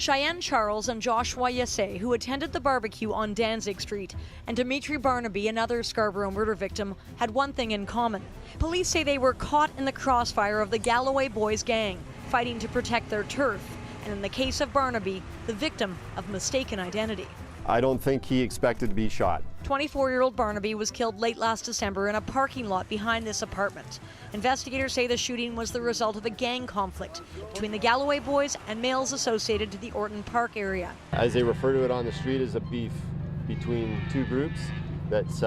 Cheyenne Charles and Joshua Yase, who attended the barbecue on Danzig Street, and Dimitri Barnaby, another Scarborough murder victim, had one thing in common. Police say they were caught in the crossfire of the Galloway Boys gang, fighting to protect their turf, and in the case of Barnaby, the victim of mistaken identity. I don't think he expected to be shot. 24-year-old Barnaby was killed late last December in a parking lot behind this apartment. Investigators say the shooting was the result of a gang conflict between the Galloway Boys and males associated to the Orton Park area. As they refer to it on the street, as a beef between two groups that's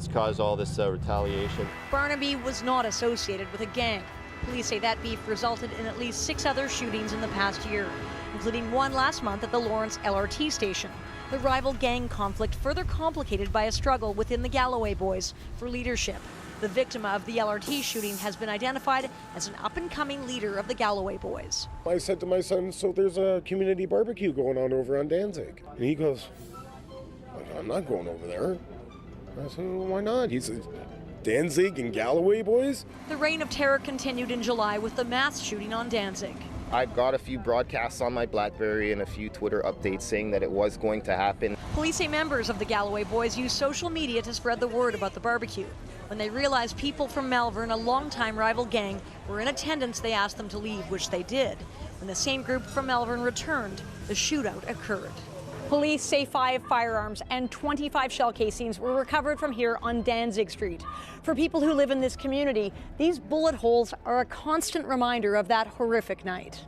caused all this retaliation. Barnaby was not associated with a gang. Police say that beef resulted in at least 6 other shootings in the past year, including one last month at the Lawrence LRT station. The rival gang conflict further complicated by a struggle within the Galloway Boys for leadership. The victim of the LRT shooting has been identified as an up-and-coming leader of the Galloway Boys. I said to my son, so there's a community barbecue going on over on Danzig. And he goes, I'm not going over there. I said, well, why not? He said, Danzig and Galloway Boys? The reign of terror continued in July with the mass shooting on Danzig. I got a few broadcasts on my BlackBerry and a few Twitter updates saying that it was going to happen. Police say members of the Galloway Boys used social media to spread the word about the barbecue. When they realized people from Malvern, a longtime rival gang, were in attendance, they asked them to leave, which they did. When the same group from Malvern returned, the shootout occurred. Police say 5 firearms and 25 shell casings were recovered from here on Danzig Street. For people who live in this community, these bullet holes are a constant reminder of that horrific night.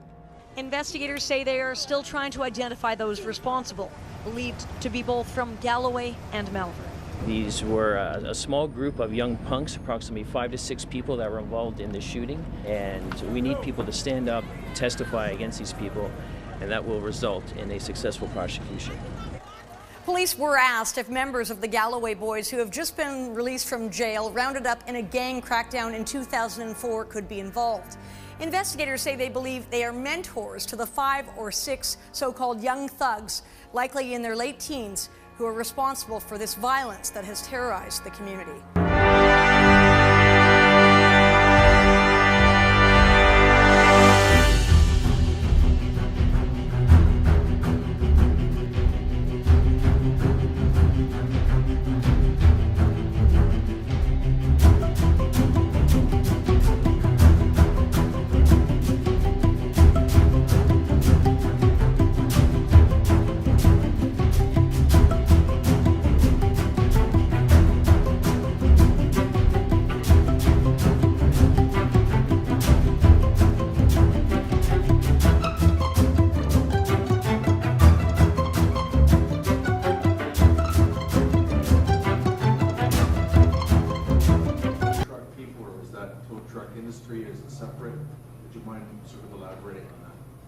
Investigators say they are still trying to identify those responsible, believed to be both from Galloway and Malvern. These were a small group of young punks, approximately 5 to 6 people that were involved in the shooting, and we need people to stand up, testify against these people, and that will result in a successful prosecution. Police were asked if members of the Galloway Boys who have just been released from jail, rounded up in a gang crackdown in 2004, could be involved. Investigators say they believe they are mentors to the 5 or 6 so-called young thugs, likely in their late teens, who are responsible for this violence that has terrorized the community.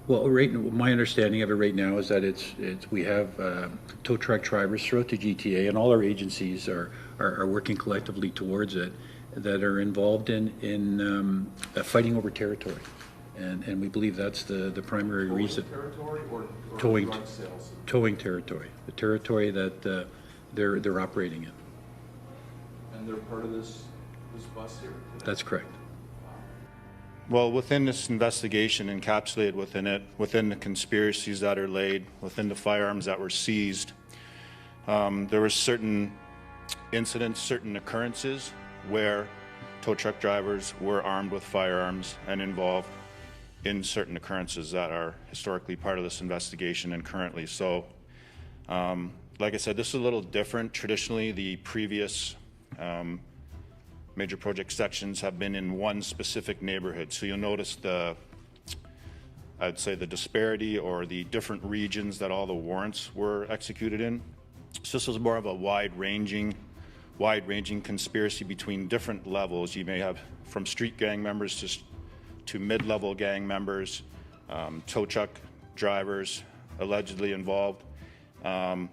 Well, my understanding of it right now is that we have tow truck drivers throughout the GTA, and all our agencies are working collectively towards it, that are involved in fighting over territory, and we believe that's the primary reason. Territory or towing drug sales? Towing territory, the territory that they're operating in. And they're part of this bus here today? That's correct. Well, within this investigation, encapsulated within it, within the conspiracies that are laid, within the firearms that were seized, there were certain incidents, certain occurrences where tow truck drivers were armed with firearms and involved in certain occurrences that are historically part of this investigation and currently. So, like I said, this is a little different. Traditionally, the previous major project sections have been in one specific neighborhood. So you'll notice I'd say the disparity or the different regions that all the warrants were executed in. So this was more of a wide-ranging conspiracy between different levels. You may have from street gang members to mid-level gang members, tow truck drivers allegedly involved. And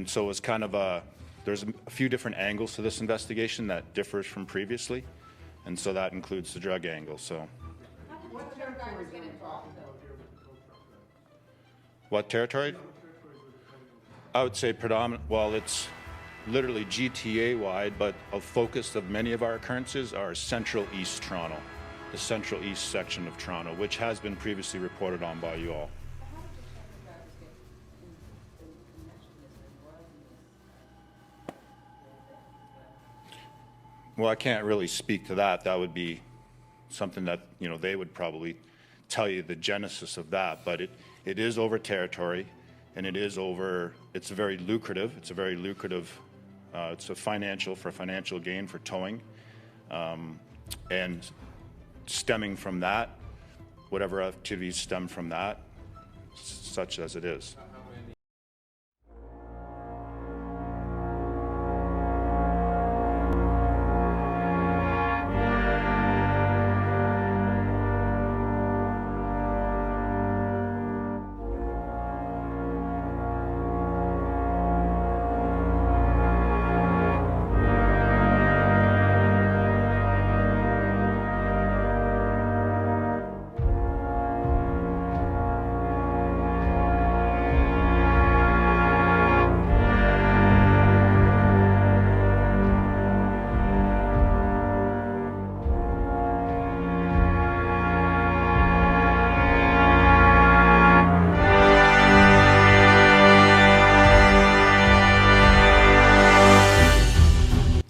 so it's kind of there's a few different angles to this investigation that differs from previously, and so that includes the drug angle. So, what territory? I would say predominant. Well, it's literally GTA-wide, but a focus of many of our occurrences are Central East Toronto, the Central East section of Toronto, which has been previously reported on by you all. Well, I can't really speak to that. That would be something that, you know, they would probably tell you the genesis of that. But it is over territory, and it's very lucrative. It's a very lucrative, it's a financial gain for towing. And stemming from that, whatever activities stem from that, such as it is.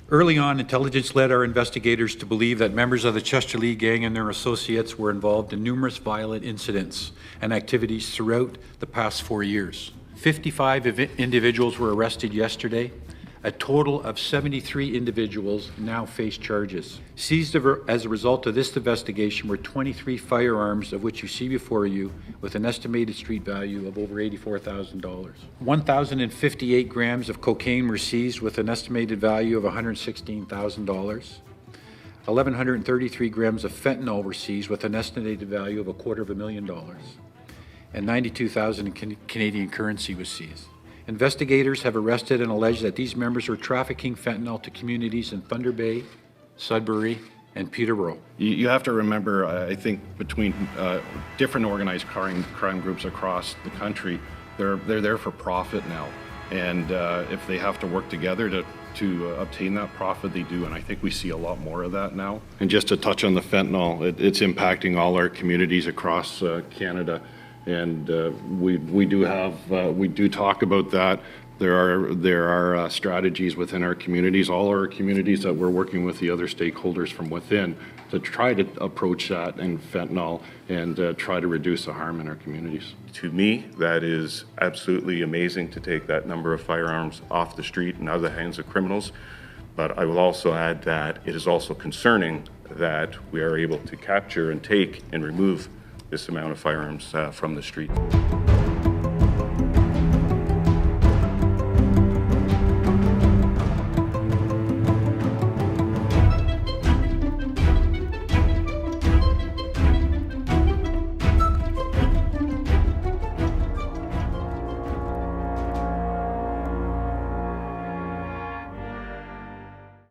Early on, intelligence led our investigators to believe that members of the Chester Lee Gang and their associates were involved in numerous violent incidents and activities throughout the past 4 years. 55 individuals were arrested yesterday. A total of 73 individuals now face charges. Seized as a result of this investigation were 23 firearms, of which you see before you, with an estimated street value of over $84,000. 1,058 grams of cocaine were seized with an estimated value of $116,000. 1,133 grams of fentanyl were seized with an estimated value of $250,000. And 92,000 in Canadian currency was seized. Investigators have arrested and alleged that these members were trafficking fentanyl to communities in Thunder Bay, Sudbury, and Peterborough. You have to remember, I think, between different organized crime groups across the country, they're there for profit now. And if they have to work together to obtain that profit, they do. And I think we see a lot more of that now. And just to touch on the fentanyl, it's impacting all our communities across Canada. And we do talk about that. There are strategies within our communities, all our communities, that we're working with the other stakeholders from within to try to approach that and fentanyl and try to reduce the harm in our communities. To me, that is absolutely amazing to take that number of firearms off the street and out of the hands of criminals. But I will also add that it is also concerning that we are able to capture and take and remove this amount of firearms from the street.